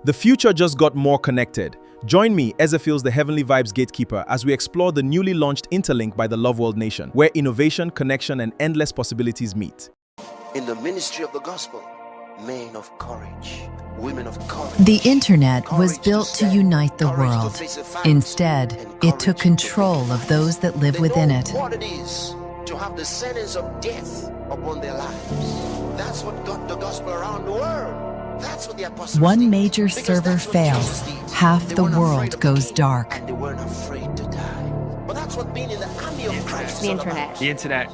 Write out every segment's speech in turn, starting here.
The future just got more connected. Join me, Ezefilz, the Heavenly Vibes Gatekeeper, as we explore the newly launched Interlink by the Love World Nation, where innovation, connection, and endless possibilities meet. In the ministry of the gospel, men of courage, women of courage. The internet was built to unite the world. Instead, it took control of those that live within it. What it is to have the sentence of death upon their lives. That's what got the gospel around the world. That's what the apostles One did. major Because server that's what fails, Jesus did. half They the weren't afraid world of goes king, dark. and they weren't afraid to die. But that's what being in the army of Christ The is all about. internet. The internet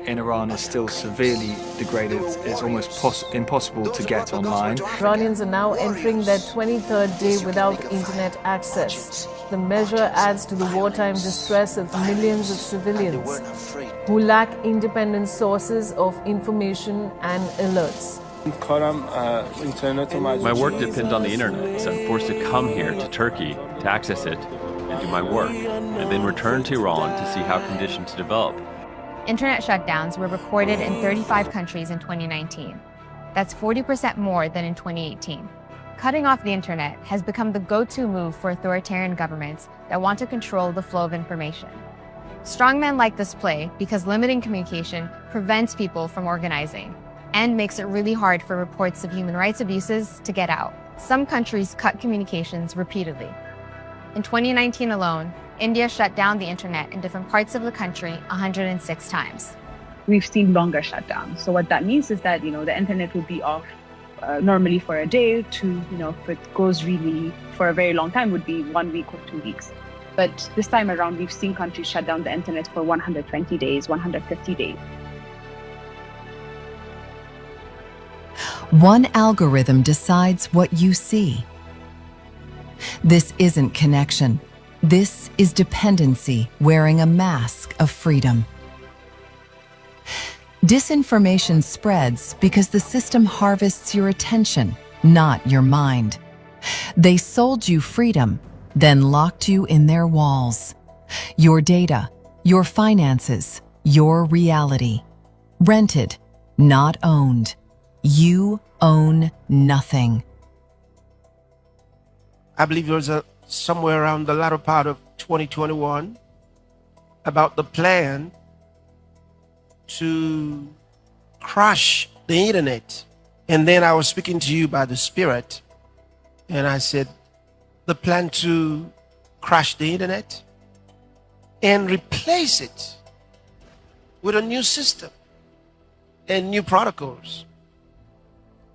in Iran is still severely degraded. It's almost impossible to get online. Iranians are now entering their 23rd day without internet access. The measure adds to the wartime distress of millions of civilians who lack independent sources of information and alerts. My work depends on the internet, so I'm forced to come here to Turkey to access it and do my work, and then return to Iran to see how conditions develop. Internet shutdowns were recorded in 35 countries in 2019. That's 40% more than in 2018. Cutting off the internet has become the go-to move for authoritarian governments that want to control the flow of information. Strongmen like this play because limiting communication prevents people from organizing and makes it really hard for reports of human rights abuses to get out. Some countries cut communications repeatedly. In 2019 alone, India shut down the internet in different parts of the country 106 times. We've seen longer shutdowns. So what that means is that, the internet would be off normally for a day to, if it goes really for a very long time, would be 1 week or 2 weeks. But this time around, we've seen countries shut down the internet for 120 days, 150 days. One algorithm decides what you see. This isn't connection. This is dependency wearing a mask of freedom. Disinformation spreads because the system harvests your attention, not your mind. They sold you freedom, then locked you in their walls. Your data, your finances, your reality. Rented, not owned. You own nothing. I believe it was somewhere around the latter part of 2021 about the plan to crash the internet. And then I was speaking to you by the Spirit, and I said, the plan to crash the internet and replace it with a new system and new protocols.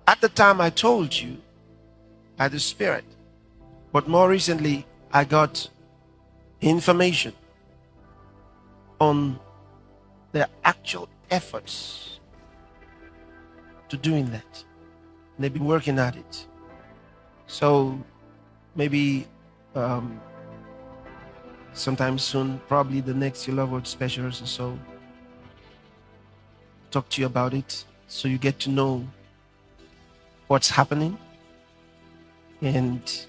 At the time I told you by the Spirit, but more recently I got information on the actual efforts to doing that. And they've been working at it. So maybe sometime soon, probably the next Your Love World specials or so, talk to you about it so you get to know what's happening and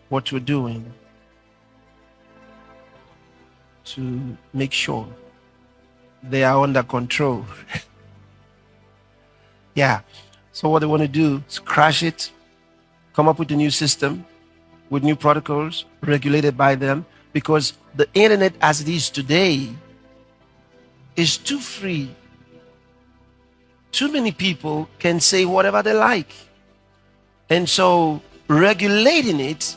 what we're doing to make sure they are under control. Yeah. So what they want to do is crash it, come up with a new system with new protocols regulated by them, because the internet as it is today is too free. Too many people can say whatever they like. And so regulating it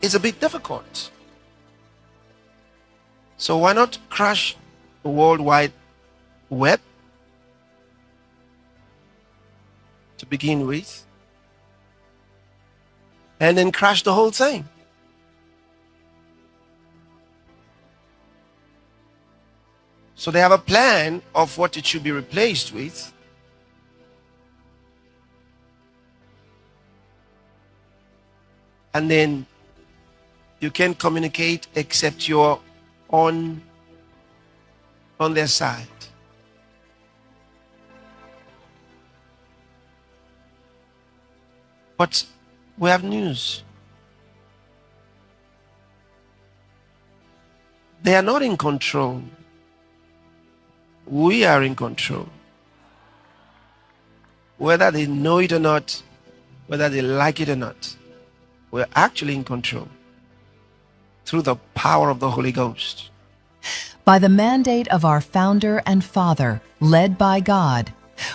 is a bit difficult. So why not crash the World Wide Web to begin with, and then crash the whole thing? So they have a plan of what it should be replaced with. And then you can't communicate except you're on their side. But we have news. They are not in control. We are in control. whether they know it or not, whether they like it or not, we're actually in control through the power of the Holy Ghost. By the mandate of our founder and father, led by God,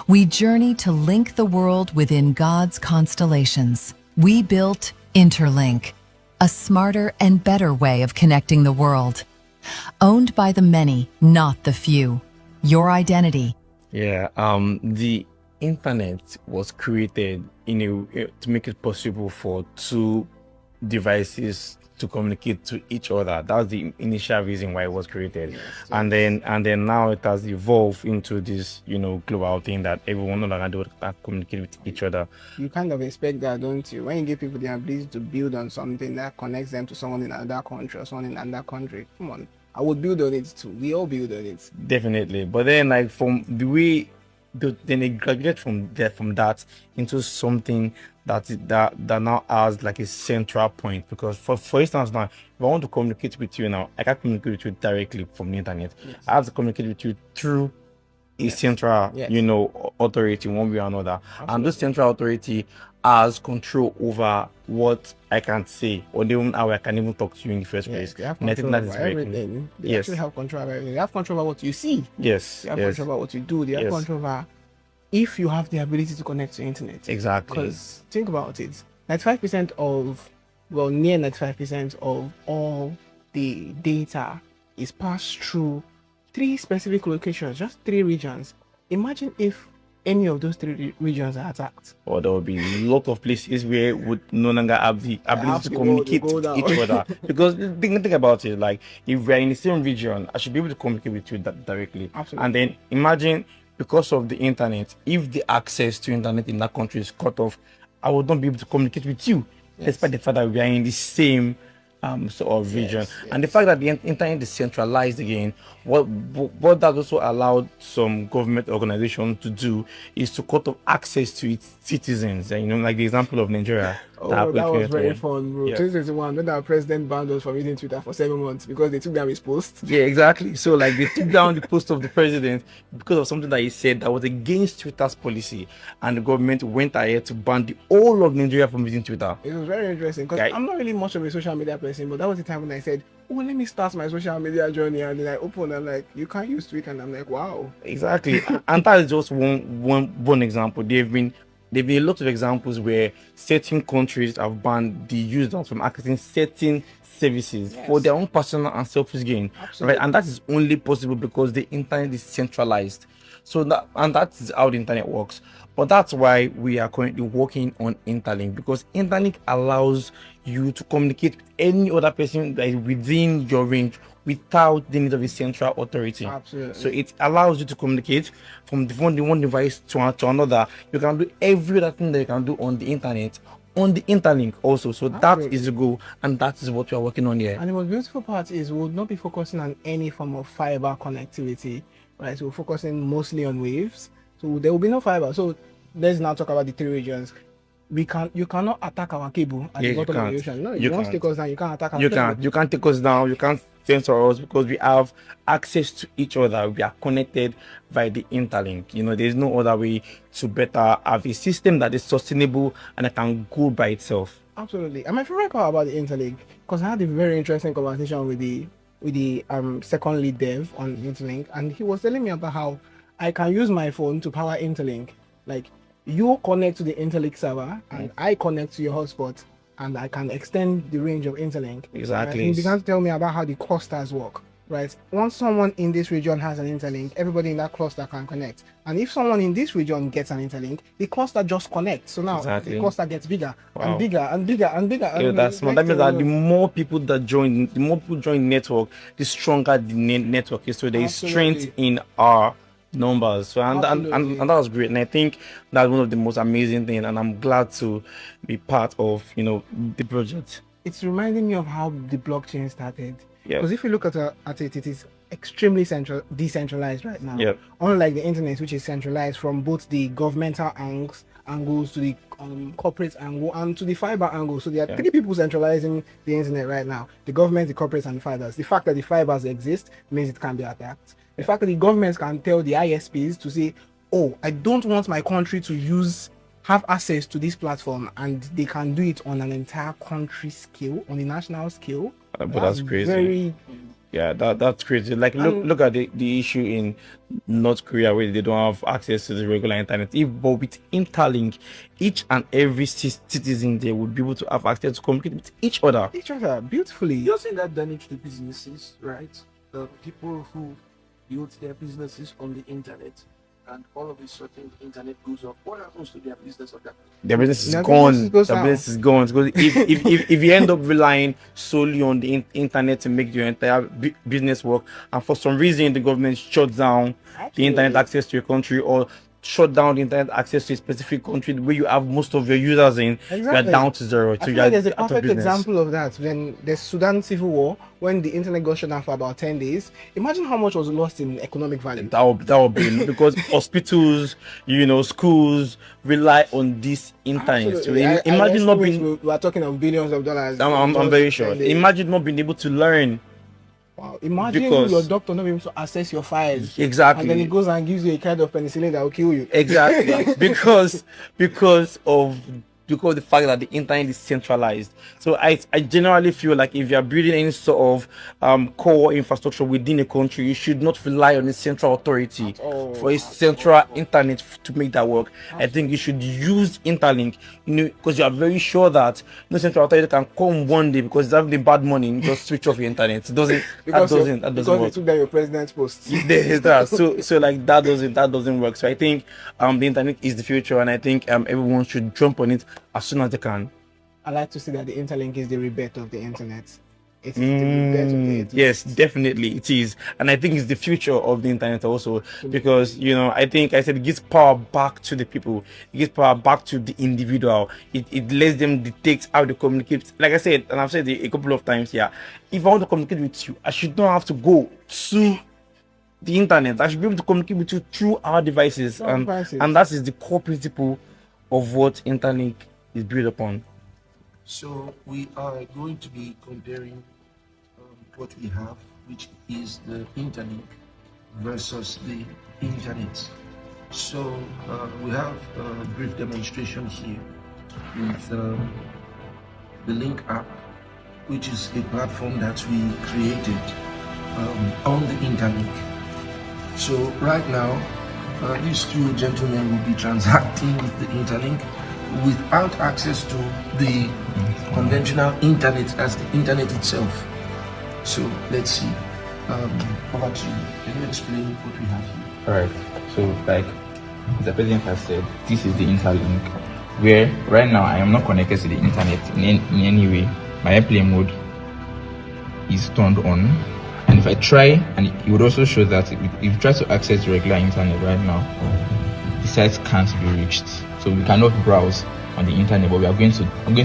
we journey to link the world within God's constellations. We built Interlink, a smarter and better way of connecting the world. Owned by the many, not the few. Your identity. Yeah, the internet was created to make it possible for two devices to communicate to each other. That was the initial reason why it was created. Yes. And then now it has evolved into this, global thing that everyone can do can communicate with each other. You kind of expect that, don't you? When you give people the ability to build on something that connects them to someone in another country or someone in another country, come on, I would build on it too. We all build on it. Definitely. But then, like, from the way then they graduate from that into something that now has like a central point. Because for instance, now if I want to communicate with you now, I can't communicate with you directly from the internet. Yes. I have to communicate with you through a central authority, one way or another. Absolutely. And this central authority has control over what I can say, or even how I can even talk to you in the first place. They have control over everything. They actually have control over everything. They have control over what you see. Yes. They have control over what you do. They have control over if you have the ability to connect to the internet. Exactly. Because think about it. 95% near 95% of all the data is passed through 3 specific locations, just 3 regions. Imagine if any of those 3 regions are attacked. Or there will be a lot of places where would no longer have the ability to communicate with each other. Because think about it, like if we're in the same region, I should be able to communicate with you directly. Absolutely. And then imagine, because of the internet, if the access to internet in that country is cut off, I would not be able to communicate with you, despite the fact that we are in the same sort of region. And the fact that the internet is centralized again, what that also allowed some government organizations to do is to cut off access to its citizens. Like the example of Nigeria. That was very fun, bro. 2021, when our president banned us from using Twitter for 7 months because they took down his post. Yeah, exactly. So like they took down the post of the president because of something that he said that was against Twitter's policy, and the government went ahead to ban the whole of Nigeria from using Twitter. It was very interesting because I'm not really much of a social media person, but that was the time when I said, oh, let me start my social media journey, and then I open and I'm like, you can't use Twitter, and I'm like, wow. Exactly. And that is just one example. There've been a lot of examples where certain countries have banned the users from accessing certain services for their own personal and selfish gain. Right? And that is only possible because the internet is centralized. So that is how the internet works. But that's why we are currently working on Interlink, because Interlink allows you to communicate with any other person that is within your range without the need of a central authority. Absolutely. So it allows you to communicate from one device to another. You can do every other thing that you can do on the internet on the Interlink also. So that is the goal, and that is what we are working on here. And the most beautiful part is we will not be focusing on any form of fiber connectivity, right? So we're focusing mostly on waves. So there will be no fiber. So let's now talk about the 3 regions. You cannot attack our cable at the bottom of the ocean. No, you won't take us down. You can't attack our cable. You can't take us down. You can't censor us because we have access to each other. We are connected by the Interlink. There's no other way to better have a system that is sustainable and that can go by itself. Absolutely. And my favorite part about the Interlink, because I had a very interesting conversation with the second lead dev on Interlink, and he was telling me about how I can use my phone to power Interlink. Like, you connect to the Interlink server, and I connect to your hotspot, and I can extend the range of Interlink. Exactly. Right? He began to tell me about how the clusters work. Right. Once someone in this region has an Interlink, everybody in that cluster can connect. And if someone in this region gets an Interlink, the cluster just connects. So now the cluster gets bigger and bigger and bigger and bigger. Yeah, that's smart. That means that the more people join the network, the stronger the network is. So there is strength in our numbers. So and that was great. And I think that's one of the most amazing things. And I'm glad to be part of the project. It's reminding me of how the blockchain started. Yep. Because if you look at it, it is extremely decentralized right now. Yep. Unlike the internet, which is centralized from both the governmental angles to the corporate angle and to the fiber angle. So there are 3 people centralizing the internet right now: the government, the corporates, and the fibers. The fact that the fibers exist means it can be attacked. The fact that the governments can tell the ISPs to say, oh, I don't want my country to have access to this platform, and they can do it on an entire country scale, on a national scale. But that's crazy. Very, yeah, that's crazy. Like look at the issue in North Korea where they don't have access to the regular internet. But with Interlink, each and every citizen there would be able to have access to communicate with each other. Beautifully. You're saying that damage to businesses, right? The people who build their businesses on the internet, and all of a sudden the internet goes off. What happens to their business of that? Their business is gone. Their business is gone. Because if you end up relying solely on the internet to make your entire business work, and for some reason the government shuts down the internet access to your country, or shut down the internet access to a specific country where you have most of your users in, you are down to zero. So there's a perfect example of that when the Sudan civil war, when the internet got shut down for about 10 days. Imagine how much was lost in economic value. That would be because hospitals, schools rely on this internet. So imagine not being. We are talking of billions of dollars. I'm very sure. Imagine not being able to learn. Wow. Imagine your doctor not being able to access your files. Exactly. And then he goes and gives you a kind of penicillin that will kill you. Exactly. because of the fact that the internet is centralized. So I generally feel like if you're building any sort of core infrastructure within a country, you should not rely on a central authority for a central internet to make that work. I think you should use Interlink, because you are very sure that no central authority can come one day because it's having bad money and just switch off your internet. It doesn't. That doesn't work. Because they took down your president's post. So like that doesn't work. So I think the internet is the future, and I think everyone should jump on it as soon as they can. I like to see that the Interlink is the rebirth of the internet. It's the rebirth of the internet. Yes, definitely it is, and I think it's the future of the internet also, because I think I said it gives power back to the people, it gives power back to the individual. It lets them dictate how they communicate. Like I said, and I've said it a couple of times here, if I want to communicate with you, I should not have to go to the internet. I should be able to communicate with you through our devices, and that is the core principle of what Interlink is built upon. So we are going to be comparing what we have, which is the Interlink versus the internet. So we have a brief demonstration here with the Link app, which is a platform that we created on the Interlink. So right now, these two gentlemen will be transacting with the Interlink without access to the conventional internet as the internet itself. So let's see. Over to you. Can you explain what we have here? Alright, so like the president has said, this is the Interlink, where right now I am not connected to the internet in any way. My airplane mode is turned on, and if I try, and it would also show that if you try to access the regular internet right now, the site can't be reached. So we cannot browse on the internet, but I'm going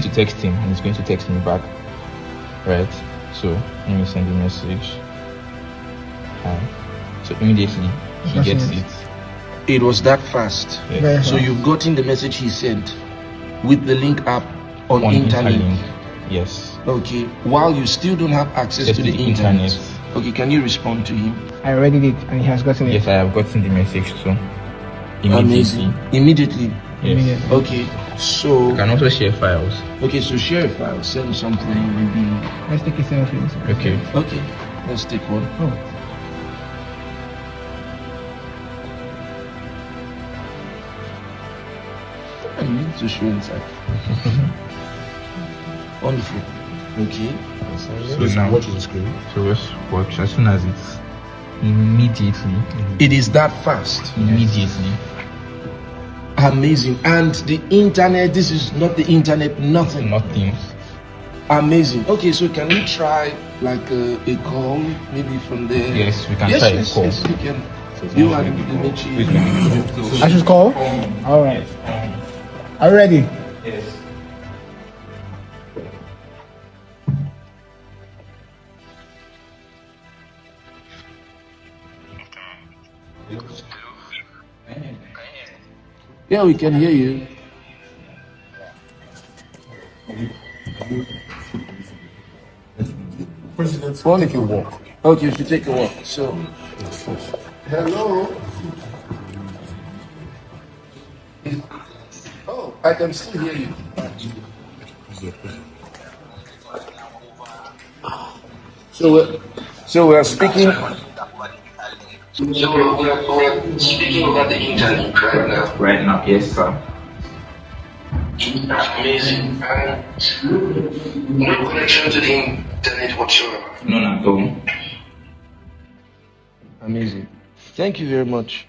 to text him, and he's going to text me back. Right? So let me send a message. So immediately he gets it. It was that fast. Yes. So you've gotten the message he sent with the Link app on Interlink. Yes. Okay. While you still don't have access to the internet. Okay, can you respond to him? I already did, and he has gotten it. Yes, I have gotten the message too. Amazing. Immediately. Yes. Okay, so you can also share files. Okay, so share a file, send something, maybe. Let's take a selfie. Okay. Okay, let's take one. I need to show inside. Wonderful. Okay. So now watch the screen. So let's watch as soon as it's immediately. It is that fast. Immediately. Amazing. And the internet, this is not the internet, nothing. Nothing. Amazing. Okay, so can we try like a call, maybe from there? Yes, we can try a call. Yes, we can. You and Dimitri. I should call? Alright. Are you ready? Yes. Yeah, we can hear you. Well, if you walk. Okay, if you take a walk. So, hello. I can still hear you. So we're speaking. So we're speaking about the Interlink right now. Right now, yes, sir. Amazing. And no connection to the internet whatsoever. None at all. Amazing. Thank you very much.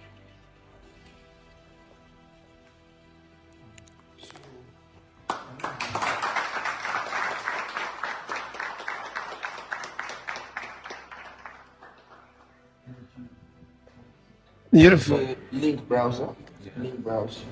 Beautiful. Link browser. Link browser.